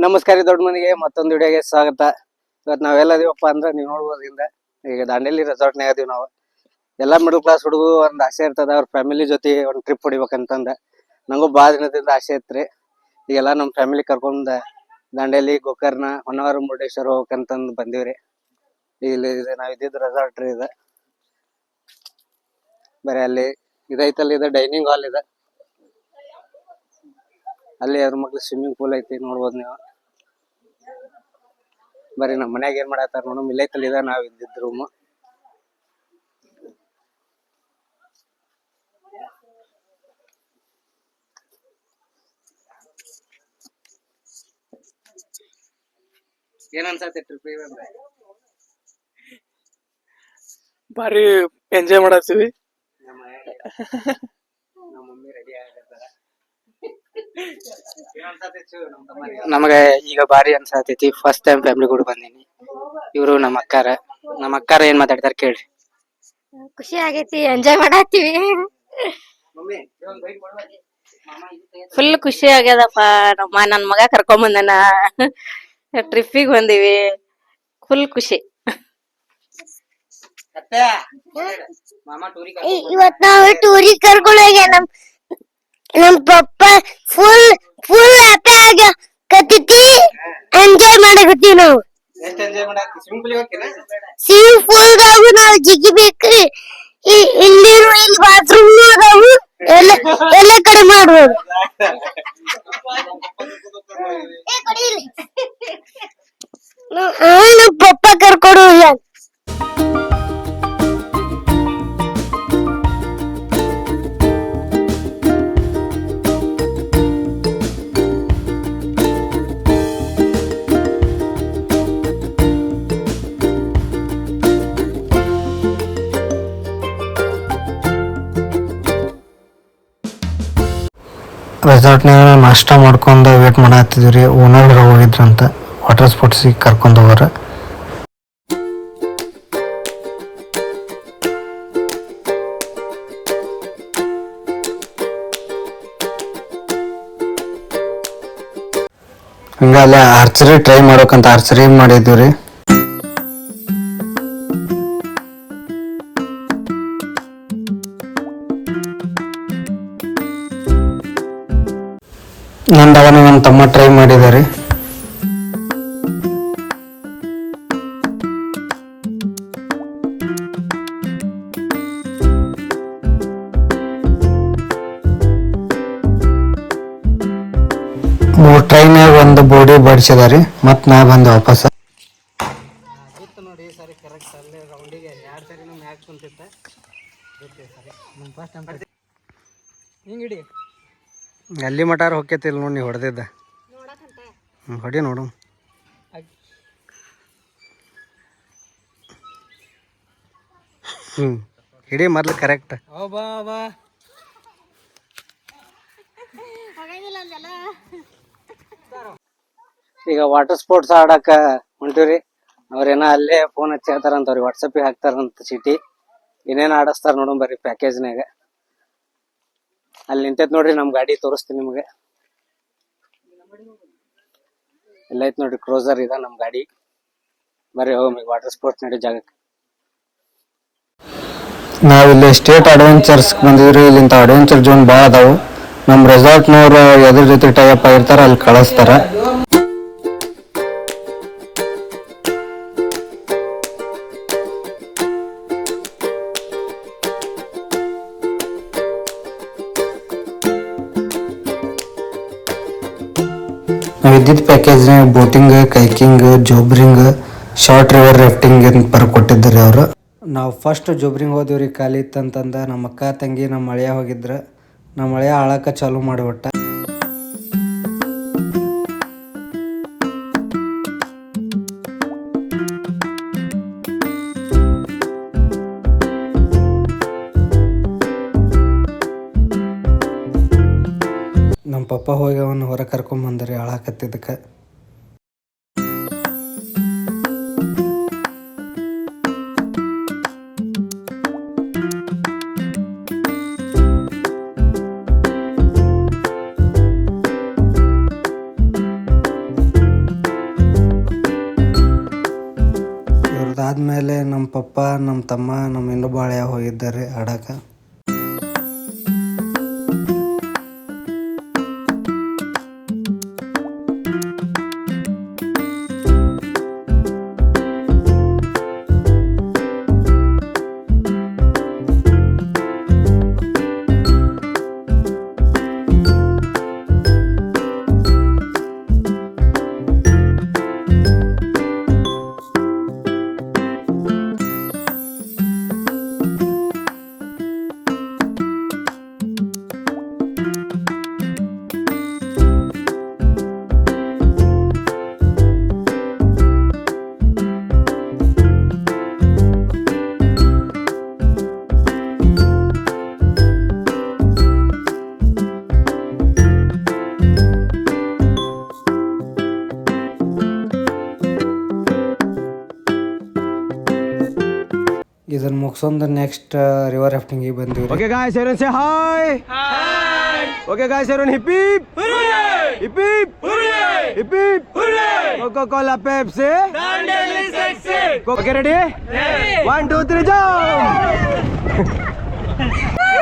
ನಮಸ್ಕಾರ ದೊಡ್ಡ ಮನೆಗೆ ಮತ್ತೊಂದು ವಿಡಿಯೋಗೆ ಸ್ವಾಗತ. ಇವತ್ತು ನಾವೆಲ್ಲದೀವಪ್ಪ ಅಂದ್ರೆ ನೀವು ನೋಡ್ಬೋದು ಹಿಂದೆ ಈಗ ದಾಂಡೇಲಿ ರೆಸಾರ್ಟ್ನಾಗ ಅದೀವಿ ನಾವು. ಎಲ್ಲಾ ಮಿಡಲ್ ಕ್ಲಾಸ್ ಹುಡುಗರು ಒಂದ್ ಆಸೆ ಇರ್ತದ ಅವ್ರ ಫ್ಯಾಮಿಲಿ ಜೊತೆ ಒಂದ್ ಟ್ರಿಪ್ ಹೊಡಿಬೇಕಂತಂದ. ನಂಗೂ ಬಾಳ ದಿನದಿಂದ ಆಸೆ ಇತ್ರಿ. ಈಗೆಲ್ಲಾ ನಮ್ ಫ್ಯಾಮಿಲಿ ಕರ್ಕೊಂಡ್ ದಾಂಡೇಲಿ, ಗೋಕರ್ಣ, ಹೊನ್ನಾವರ, ಮುರುಡೇಶ್ವರ ಹೋಗ್ಬೇಕಂತಂದ್ ಬಂದಿವ್ರಿ. ಇಲ್ಲಿ ನಾವ್ ಇದ್ದಿದ್ ರೆಸಾರ್ಟ್ ರೀ ಇದು. ಬರೀ ಅಲ್ಲಿ ಇದೈತಲ್ಲಿ, ಇದು ಡೈನಿಂಗ್ ಹಾಲ್ ಇದೆ. ಅಲ್ಲಿ ಅದ್ರ ಮಕ್ಳು ಸ್ವಿಮ್ಮಿಂಗ್ ಪೂಲ್ ಐತಿ, ನೋಡ್ಬೋದು ನೀವು. ಬರೀ ನಮ್ಮ ಮನ್ಯಾಗ ಏನ್ ಮಾಡತ್ತಾರ ನೋಡು, ಇಲ್ಲೈತಲ್ಲಿ ಇದ ನಾವ್ ಇದ್ದಿದ್ ರೂಮ್. ಏನ್ ಅನ್ಸತ್ತೆ ಟ್ರಿಪ್ ಅಂದ್ರೆ? ಬಾರಿ ಎಂಜಾಯ್ ಮಾಡತ್ತೀವಿ. ನಮ್ಮ ಮಮ್ಮಿ ರೆಡಿ ಆಗತ್ತಾರ. ನಮಗ ಈಗ ಬಾರಿ ಅನ್ಸಾತೈತಿ. ಫಸ್ಟ್ ಟೈಮ್ ಫ್ಯಾಮಿಲಿ ಕೂಡ ಬಂದೀನಿ. ಇವ್ರು ನಮ್ಮ ಅಕ್ಕಾರ ಏನ್ ಮಾತಾಡ್ತಾರ ಕೇಳ್ರಿ. ಖುಷಿ ಆಗೈತಿ, ಎಂಜಾಯ್ ಮಾಡತ್ತೀವಿ. ಫುಲ್ ಖುಷಿ ಆಗ್ಯದಪ್ಪ. ನನ್ ಮಗ ಕರ್ಕೊಂಡ್ ಬಂದನ, ಟ್ರಿಪ್ಪಿಗೆ ಬಂದಿವಿ. ಫುಲ್ ಖುಷಿ. ಇವತ್ ನಾವು ಟೂರಿಗೆ ಕರ್ಕೊಂಡು ಹೋಗ್ಯ. ನಮ್ ಪಪ್ಪ ಫುಲ್ ಫುಲ್ ಹ್ಯಾಪಿ ಆಗಕತ್ತೈತಿ. ಎಂಜಾಯ್ ಮಾಡಕತ್ತೀವಿ ನಾವು. ಎಷ್ಟು ಎಂಜಾಯ್ ಮಾಡತ್ತಿ? ಸ್ವಿಮ್ಮಿಂಗ್ ಪೂಲ್ ಹೋಗ್ತೀನ? ಸ್ವಿಮ್ಮಿಂಗ್ ಪೂಲ್ದಾಗು ನಾವು ಜಿಗಿಬೇಕ್ರಿ. ಇಲ್ಲಿ ಬಾತ್ರೂಮ್ ಅದಾವು, ಎಲ್ಲ ಕಡೆ ಮಾಡ್ಬೋದು. ನಮ್ ಪಪ್ಪ ಕರ್ಕೊಂಡು ಹೋಗ್ಯಾನ. ರೆಸಾರ್ಟ್ನಾಗ ನಾಷ್ಟ ಮಾಡ್ಕೊಂಡು ವೇಟ್ ಮಾಡತ್ತಿದ್ವಿ. ಓನರ್ ಹೋಗಿದ್ರಂತ ವಾಟರ್ ಸ್ಪೋರ್ಟ್ಸಿಗೆ ಕರ್ಕೊಂಡು ಹೋಗೋರ. ಹಂಗ ಅಲ್ಲಿ ಆರ್ಚರಿ ಟ್ರೈ ಮಾಡೋಕಂತ ಆರ್ಚರಿ ಮಾಡಿದ್ವಿ ರೀ. ನಂದವನ ನನ್ನ ತಮ್ಮ ಟ್ರೈ ಮಾಡಿದ್ದಾರೆ. ಮೂರು ಟ್ರೈನ್ಯಾಗ ಒಂದು ಬೋಡಿ ಬಡಿಸಿದಾರೆ. ಮತ್ ನಾ ಬಂದೆ ವಾಪಸ್. ನೋಡಿ ಸರಿ ಕರೆಕ್ಟ್ ಅಲ್ಲೇ ರೌಂಡಿಗೆ 2 ಸರಿನೂ ಮ್ಯಾಚ್ ಕುಂತಿತ್ತ. ಹಿಂಗಿಡಿ ಅಲ್ಲಿ ಮಟಾರ ಹೊಕ್ಕೈತಿಲ್ ನೋಡಿ, ನೀ ಹೊಡೆದಿದ್ದ ಹೊಡಿ ನೋಡು. ಹಿಡಿ ಮೊದ್ಲು ಕರೆಕ್ಟ್. ಈಗ ವಾಟರ್ ಸ್ಪೋರ್ಟ್ಸ್ ಆಡಕ ಹೊಂಟಿವ್ರಿ. ಅವ್ರೇನ ಅಲ್ಲೇ ಫೋನ್ ಹಚ್ಚಿ ಹೇಳ್ತಾರಂತ, ಅವ್ರಿಗೆ ವಾಟ್ಸಪ್ಪಿಗೆ ಹಾಕ್ತಾರಂತ ಚೀಟಿ. ಏನೇನ್ ಆಡಸ್ತಾರ ನೋಡೋಣ ಬರ್ರಿ ಪ್ಯಾಕೇಜ್ನಾಗ. ಅಲ್ಲಿ ನಿಂತೈತ್ ನೋಡ್ರಿ ನಮ್ ಗಾಡಿ, ತೋರಿಸ್ತೀನಿ ನಿಮ್ಗೆ. ಎಲ್ಲ ಐತ್ ನೋಡ್ರಿ, ಕ್ರೋಸರ್ ಇದ ನಮ್ ಗಾಡಿ. ಬರ್ರಿ ಹೋಗಿ ವಾಟರ್ ಸ್ಪೋರ್ಟ್ಸ್ ನಡಿ ಜಾಗಕ್ಕೆ. ನಾವಿಲ್ಲಿ ಸ್ಟೇಟ್ ಅಡ್ವೆಂಚರ್ಸ್ ಬಂದಿದ್ರಿ. ಇಲ್ಲಿಂದ ಅಡ್ವೆಂಚರ್ ಝೋನ್ ಭಾಳ ಅದಾವು. ನಮ್ಮ ರೆಸಾರ್ಟ್ನವ್ರು ಎದ್ರ ಜೊತೆ ಟೈಅಪ್ ಆಗಿರ್ತಾರ ಅಲ್ಲಿ ಕಳಿಸ್ತಾರ. ನಾವು ಇದ್ದಿದ್ದ ಪ್ಯಾಕೇಜ್ನಾಗ ಬೋಟಿಂಗ್, ಕೈಕಿಂಗ್, ಜೋಬ್ರಿಂಗ್, ಶಾರ್ಟ್ ರಿವರ್ ರಾಫ್ಟಿಂಗ್ ಅಂತ ಬರ್ಕೊಟ್ಟಿದ್ದಾರೆ ಅವರು. ನಾವು ಫಸ್ಟ್ ಜೋಬ್ರಿಂಗ್ ಹೋದಿವ್ರಿ. ಖಾಲಿ ಇತ್ತಂತಂದ ನಮ್ಮ ಅಕ್ಕ ತಂಗಿ ನಮ್ಮ ಮಳೆಯ ಹೋಗಿದ್ರ. ನಮ್ಮ ಮಳೆಯ ಆಳಕ ಚಾಲೂ ಮಾಡಿಬಿಟ್ಟ. ನಮ್ಮ ಪಪ್ಪ ಹೋಗಿ ಅವನ್ನ ಹೊರ ಕರ್ಕೊಂಬಂದ್ರಿ ಆಳಾಕತ್ತಿದ್ದಕ್ಕೆ. ಆದಮೇಲೆ ನಮ್ಮ ಪಪ್ಪ ನಮ್ಮ ತಮ್ಮ ನಮ್ಮ ಇನ್ನೊಬ್ಬ ಹಳೆಯ ಹೋಗಿದ್ದಾರೆ ಆಡಕ್ಕೆ. ಇದನ್ನ ಮುಗಿಸೊಂದು ನೆಕ್ಸ್ಟ್ ರಿವರ್ ರಾಫ್ಟಿಂಗಿಗೆ ಬಂದಿವಿ. Okay guys, everyone say hi. Hi. Okay guys, everyone hip hip. Hooray! Hip hip. Hooray! Hip hip. Hooray! Coca-Cola, Pepsi. Dandeli sexy. Okay, ready? Ready. 1 2 3 jump.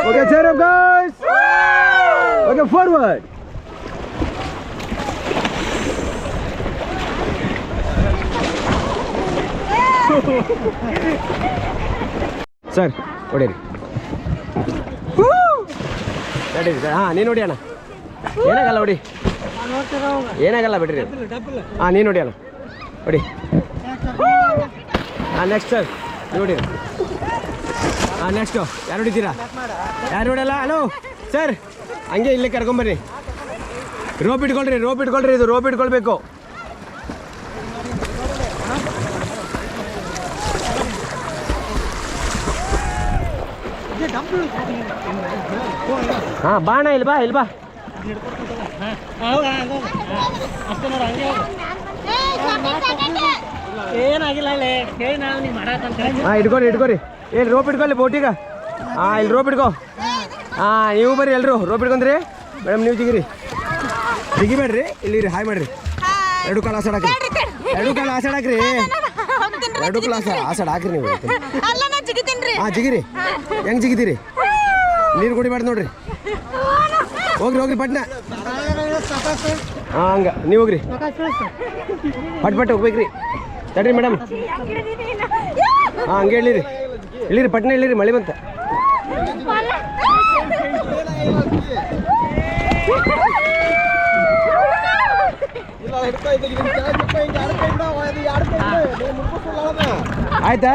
Okay, cheer up guys. Okay, forward. Sir ಹೊಡೀರಿ. ನಡೀರಿ sir. ಹಾಂ ನೀನು ಹೊಡಿ ಅಣ್ಣ, ಏನಾಗಲ್ಲ ಹೊಡಿ, ಏನಾಗಲ್ಲ ಬಿಡ್ರಿ. ಹಾಂ ನೀನು ಹೊಡಿ ಅಣ್ಣ, ಹೊಡಿ. ಹಾಂ ನೆಕ್ಸ್ಟ್ ಸರ್ ನೀವು ಹೊಡೀರಿ. ಹಾಂ ನೆಕ್ಸ್ಟು ಯಾರು ಹೊಡಿತೀರಾ? ಯಾರು ಹೊಡಲ್ಲ? ಹಲೋ ಸರ್, ಹಂಗೆ ಇಲ್ಲೇ ಕರ್ಕೊಂಬರ್ರಿ. ರೋಪ್ ಇಟ್ಕೊಳ್ರಿ, ರೋಪ್ ಇಟ್ಕೊಳ್ರಿ, ಇದು ರೋಪ್ ಇಟ್ಕೊಳ್ಬೇಕು. ಹಾಂ ಬಾಣ ಇಲ್ಲಿ ಬಾ, ಇಲ್ಲಿ ಬಾ. ಹಾಂ ಇಟ್ಕೊರಿ ಇಟ್ಕೊರಿ. ಏನು ರೋಪ್ ಇಟ್ಕೊಳ್ಳಿ ಬೋಟಿಗೆ. ಹಾಂ ಇಲ್ಲಿ ರೋಪ್ ಇಟ್ಕೋ. ಹಾಂ ನೀವು ಬರ್ರಿ ಎಲ್ಲರೂ ರೋಪ್ ಇಟ್ಕೊಂಡ್ರಿ. ಮೇಡಮ್ ನೀವು ಜಿಗಿಬೇಡ್ರಿ, ಇಲ್ಲಿ ಹಾಯ್ ಮಾಡಿರಿ. ಎರಡು ಕಾಲು ಆಸಾಡಾಕ್ರಿ, ಎರಡು ಕಾಲು ಆಸಾಡಾಕ್ರಿ, ಎರಡು ಕಾಲು ಆಸಾಡ ಹಾಕ್ರಿ ನೀವು. ಹಾಂ ಜಿಗಿರಿ. ಹೆಂಗೆ ಜಿಗಿತೀರಿ? ನೀರು ಕುಡಿಬಾರ್ದು ನೋಡ್ರಿ. ಹೋಗ್ರಿ ಹೋಗ್ರಿ ಪಟ್ನ. ಹಾಂ ಹಂಗೆ ನೀವು ಹೋಗ್ರಿ, ಪಟ್ ಪಟ್ ಹೋಗ್ಬೇಕ್ರಿ. ತಡ್ರಿ ಮೇಡಮ್. ಹಾಂ ಹಂಗೆ ಹೇಳಿರಿ, ಇಳಿರಿ ಪಟ್ನ ಇಳಿರಿ, ಮಳೆ ಬಂತ. ಆಯ್ತಾ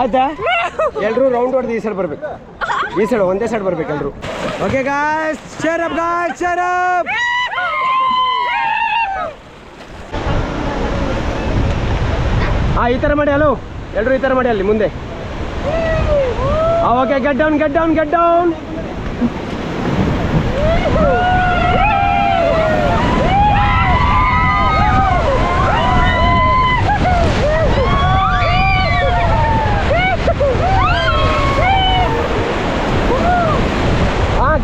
ಆಯ್ತಾ? ಎಲ್ಲರೂ ರೌಂಡ್ ಹೊಡೆದು ಈ ಸೈಡ್ ಬರ್ಬೇಕು, ಈ ಸೈಡ್ ಒಂದೇ ಸೈಡ್ ಬರ್ಬೇಕು ಎಲ್ಲರೂ. Okay guys, cheer up guys, cheer up. ಹಾಂ ಈ ಥರ ಮಾಡಿ. ಹಲೋ ಎಲ್ಲರೂ ಈ ಥರ ಮಾಡಿ ಅಲ್ಲಿ ಮುಂದೆ. ಹಾಂ okay, get down get down get down.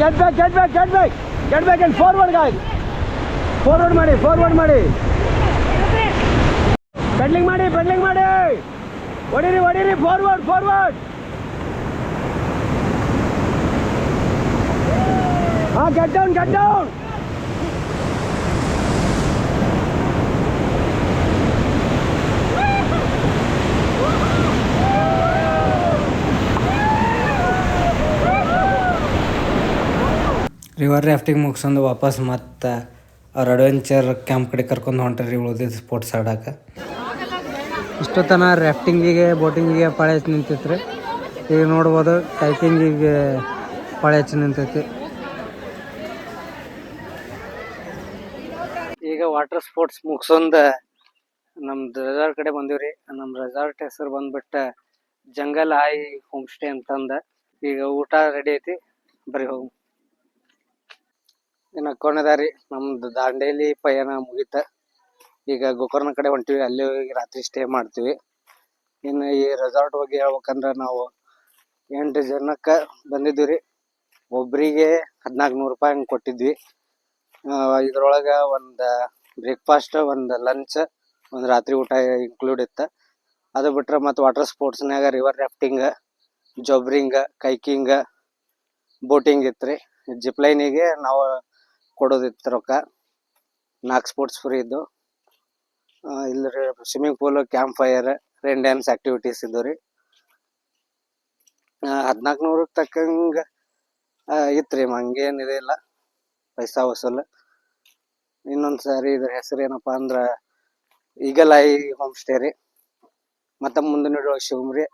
Get back, get back, get back, get back and forward guys. Forward ಮಾಡಿ, forward ಮಾಡಿ. ಪೆಡ್ಲಿಂಗ್ ಮಾಡಿ, ಪೆಡ್ಲಿಂಗ್ ಮಾಡಿ. ಹೊಡೀರಿ ಹೊಡೀರಿ, forward, forward. ಹಾಂ get down, get down. River rafting ಮುಗಿಸ್ಕೊಂಡು ವಾಪಸ್ ಮತ್ತು ಅವ್ರ ಅಡ್ವೆಂಚರ್ ಕ್ಯಾಂಪ್ ಕಡೆ ಕರ್ಕೊಂಡು ಹೊಂಟ್ರಿ ಉಳಿದಿದ್ದು ಸ್ಪೋರ್ಟ್ಸ್ ಆಡೋಕೆ. ಇಷ್ಟೊತ್ತನ ರಾಫ್ಟಿಂಗಿಗೆ ಬೋಟಿಂಗಿಗೆ ಪಾಳೆ ಹಚ್ಚಿ ನಿಂತೈತ್ರಿ. ಈಗ ನೋಡ್ಬೋದು ಕೈಕಿಂಗಿಗೆ ಪಾಳೆ ಹಚ್ಚಿ ನಿಂತೈತಿ. ಈಗ ವಾಟರ್ ಸ್ಪೋರ್ಟ್ಸ್ ಮುಗಿಸೊಂದು ನಮ್ದು ರೆಸಾರ್ಟ್ ಕಡೆ ಬಂದೀವ್ರಿ. ನಮ್ಮ ರೆಸಾರ್ಟ್ ಹೆಸರು ಬಂದ್ಬಿಟ್ಟು ಜಂಗಲ್ ಆಯಿ ಹೋಮ್ ಸ್ಟೇ ಅಂತಂದ. ಈಗ ಊಟ ರೆಡಿ ಐತಿ, ಬರೀ ಹೋಗಿ ಇನ್ನು ಕೊನೆದಾರಿ ನಮ್ದು ದಾಂಡೇಲಿ ಪಯಣ ಮುಗೀತ. ಈಗ ಗೋಕರ್ಣ ಕಡೆ ಹೊಂಟಿವಿ, ಅಲ್ಲಿ ಹೋಗಿ ರಾತ್ರಿ ಸ್ಟೇ ಮಾಡ್ತೀವಿ. ಇನ್ನು ಈ ರೆಸಾರ್ಟ್ ಬಗ್ಗೆ ಹೇಳ್ಬೇಕಂದ್ರೆ ನಾವು 8 ಜನಕ್ಕೆ ಬಂದಿದ್ವಿ ರೀ. ಒಬ್ಬರಿಗೆ 1400 ರೂಪಾಯಿ ಹಂಗೆ ಕೊಟ್ಟಿದ್ವಿ. ಇದ್ರೊಳಗೆ ಒಂದು ಬ್ರೇಕ್ಫಾಸ್ಟ್, ಒಂದು ಲಂಚ್, ಒಂದು ರಾತ್ರಿ ಊಟ ಇನ್ಕ್ಲೂಡ್ ಇತ್ತು. ಅದು ಬಿಟ್ರೆ ಮತ್ತು ವಾಟರ್ ಸ್ಪೋರ್ಟ್ಸ್ನಾಗ ರಿವರ್ ರಾಫ್ಟಿಂಗ್, ಜೋಬ್ರಿಂಗ್, ಕೈಕಿಂಗ್, ಬೋಟಿಂಗ್ ಇತ್ತು. ಜಿಪ್ ಲೈನಿಗೆ ನಾವು ಕೊಡೋದಿತ್ತು ರೊಕ್ಕ. 4 ಸ್ಪೋರ್ಟ್ಸ್ ಫ್ರೀ ಇದ್ದು. ಇಲ್ಲಿ swimming pool, camp fire, rain dance activities ಇದ್ದು ರೀ. 1400 ತಕ್ಕಂಗೆ ಇತ್ತು ರೀ. ಹಂಗೇನು ಇದಿಲ್ಲ ಪೈಸಾ ವಸೂಲ್. ಇನ್ನೊಂದು ಸಾರಿ ಇದ್ರ ಹೆಸರು ಏನಪ್ಪ ಅಂದ್ರೆ ಈಗಲ್ ಐ ಹೋಮ್ ಸ್ಟೇ ರೀ. ಮತ್ತು ಮುಂದೆ ನೋಡುವ ಶಿವಮ್ರಿ